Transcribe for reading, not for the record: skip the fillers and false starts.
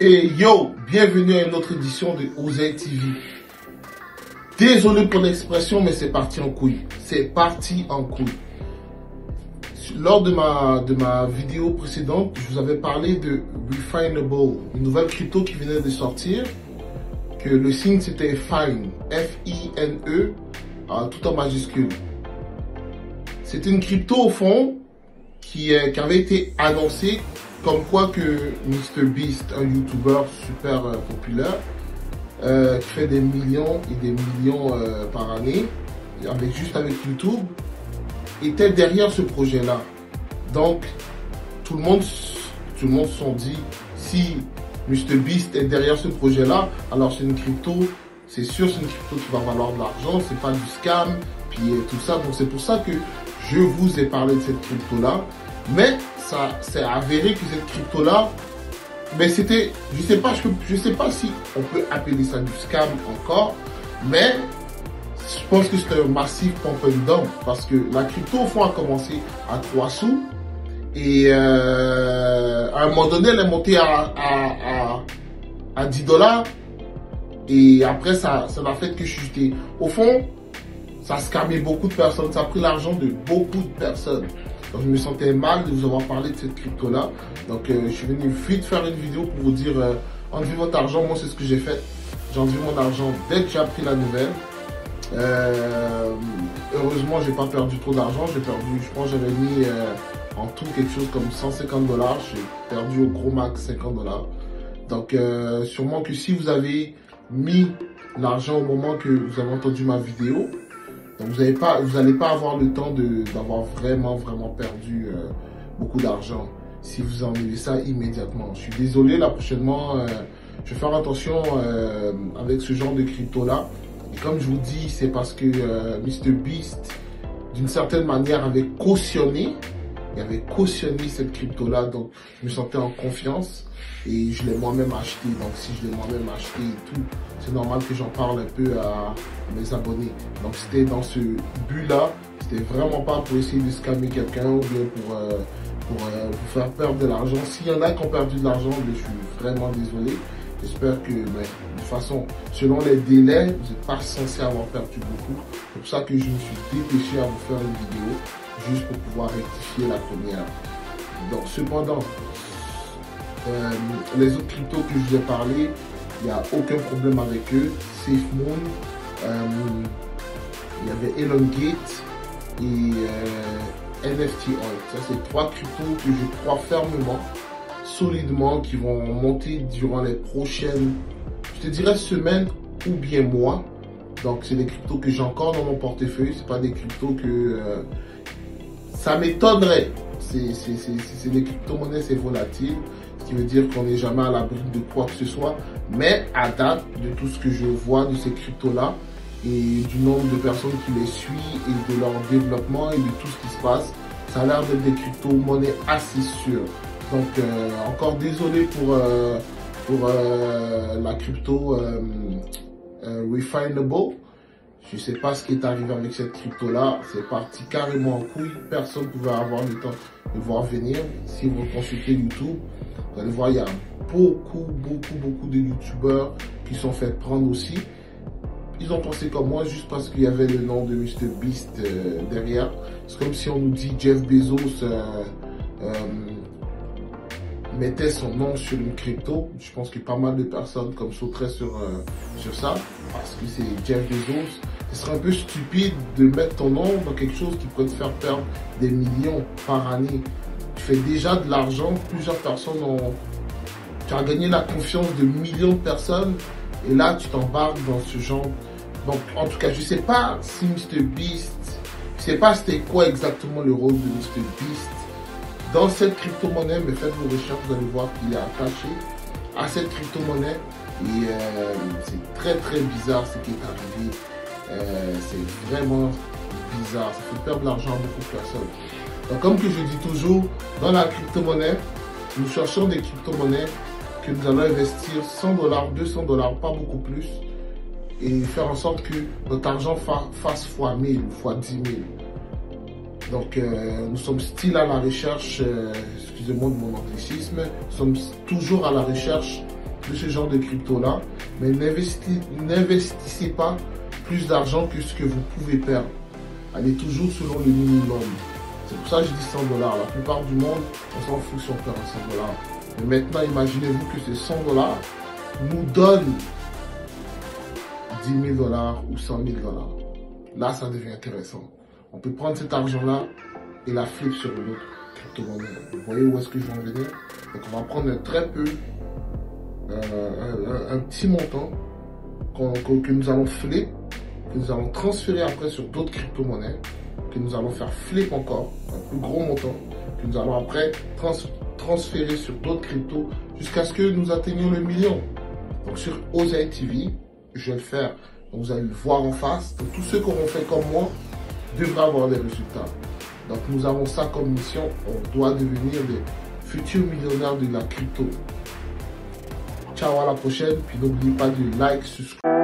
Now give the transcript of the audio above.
Et yo, bienvenue à une autre édition de Oseille TV. Désolé pour l'expression, mais c'est parti en couille. C'est parti en couille. Lors de ma vidéo précédente, je vous avais parlé de Refinable, une nouvelle crypto qui venait de sortir, que le signe c'était Fine, F-I-N-E, tout en majuscule. C'était une crypto au fond qui avait été annoncée comme quoi que MrBeast, un YouTuber super populaire, qui fait des millions et des millions par année, juste avec YouTube, était derrière ce projet-là. Donc, tout le monde se sont dit, si MrBeast est derrière ce projet-là, alors c'est une crypto, c'est sûr c'est une crypto qui va valoir de l'argent, c'est pas du scam, puis tout ça. Donc c'est pour ça que je vous ai parlé de cette crypto-là. Mais ça s'est avéré que cette crypto-là, mais c'était, je sais pas si on peut appeler ça du scam encore, mais je pense que c'est un massif pump and dump parce que la crypto au fond a commencé à 3 sous et à un moment donné elle est montée à 10 $ et après ça n'a fait que chuter. Au fond, ça a scammé beaucoup de personnes, ça a pris l'argent de beaucoup de personnes. Donc je me sentais mal de vous avoir parlé de cette crypto là. Donc je suis venu vite faire une vidéo pour vous dire enlevez votre argent. Moi c'est ce que j'ai fait. J'ai enlevé mon argent dès que j'ai appris la nouvelle. Heureusement j'ai pas perdu trop d'argent. J'ai perdu, je pense j'avais mis en tout quelque chose comme 150 $. J'ai perdu au gros max 50 $. Donc sûrement que si vous avez mis l'argent au moment que vous avez entendu ma vidéo, donc vous n'allez pas avoir le temps d'avoir vraiment perdu beaucoup d'argent si vous enlevez ça immédiatement. Je suis désolé, là prochainement, je vais faire attention avec ce genre de crypto là. Et comme je vous dis, c'est parce que MrBeast, d'une certaine manière, avait cautionné cette crypto là, donc je me sentais en confiance et je l'ai moi-même acheté. Donc si je l'ai moi-même acheté et tout, c'est normal que j'en parle un peu à mes abonnés. Donc c'était dans ce but là, c'était vraiment pas pour essayer de scammer quelqu'un ou bien pour vous faire perdre de l'argent. S'il y en a qui ont perdu de l'argent, je suis vraiment désolé. J'espère que, de toute façon, selon les délais, vous n'êtes pas censé avoir perdu beaucoup. C'est pour ça que je me suis dépêché à vous faire une vidéo, juste pour pouvoir rectifier la première. Donc, cependant, les autres cryptos que je vous ai parlé, il n'y a aucun problème avec eux. SafeMoon, il y avait Elongate et NFT Oil. Ça, c'est 3 cryptos que je crois fermement, solidement, qui vont monter durant les prochaines, je te dirais, semaines ou bien mois. Donc, c'est des cryptos que j'ai encore dans mon portefeuille. C'est pas des cryptos que ça m'étonnerait. C'est des crypto-monnaies, c'est volatile. Ce qui veut dire qu'on n'est jamais à l'abri de quoi que ce soit. Mais à date, de tout ce que je vois de ces cryptos-là et du nombre de personnes qui les suivent et de leur développement et de tout ce qui se passe, ça a l'air d'être des crypto-monnaies assez sûres. Donc, encore désolé pour la crypto Refinable. Je ne sais pas ce qui est arrivé avec cette crypto-là. C'est parti carrément en couille. Personne ne pouvait avoir le temps de voir venir. Si vous consultez YouTube, vous allez voir, il y a beaucoup de YouTubeurs qui sont fait prendre aussi. Ils ont pensé comme moi juste parce qu'il y avait le nom de MrBeast derrière. C'est comme si on nous dit Jeff Bezos mettait son nom sur une crypto. Je pense que pas mal de personnes comme sauteraient sur ça parce que c'est Jeff Bezos. Ce serait un peu stupide de mettre ton nom dans quelque chose qui pourrait te faire perdre des millions par année. Tu fais déjà de l'argent, plusieurs personnes tu as gagné la confiance de millions de personnes et là tu t'embarques dans ce genre. Donc en tout cas, je sais pas si MrBeast, je sais pas c'était quoi exactement le rôle de MrBeast dans cette crypto-monnaie, mais faites vos recherches, vous allez voir qu'il est attaché à cette crypto-monnaie et c'est très bizarre ce qui est arrivé. C'est vraiment bizarre, ça fait perdre de l'argent à beaucoup de personnes. Donc comme que je dis toujours, dans la crypto-monnaie, nous cherchons des crypto-monnaies que nous allons investir 100 $, 200 $, pas beaucoup plus, et faire en sorte que notre argent fasse fois 1000, fois 10 000. Donc nous sommes still à la recherche, excusez-moi de mon anglicisme, nous sommes toujours à la recherche de ce genre de crypto-là, mais n'investissez pas plus d'argent que ce que vous pouvez perdre. Allez toujours selon le minimum. C'est pour ça que je dis 100 $. La plupart du monde, on s'en fout si on perd 100 $. Mais maintenant, imaginez-vous que ces 100 $ nous donnent 10 000 $ ou 100 000 $. Là, ça devient intéressant. On peut prendre cet argent-là et la flip sur une autre crypto-monnaie. Vous voyez où est-ce que je veux en venir? Donc, on va prendre très peu, un petit montant que nous allons flip, que nous allons transférer après sur d'autres crypto-monnaies, que nous allons faire flip encore, un plus gros montant, que nous allons après transférer sur d'autres cryptos jusqu'à ce que nous atteignions le million. Donc sur Oseille TV, je vais le faire. Donc vous allez le voir en face. Donc tous ceux qui auront fait comme moi devraient avoir des résultats. Donc nous avons ça comme mission. On doit devenir des futurs millionnaires de la crypto. Ciao, à la prochaine. Puis n'oubliez pas de like, subscribe.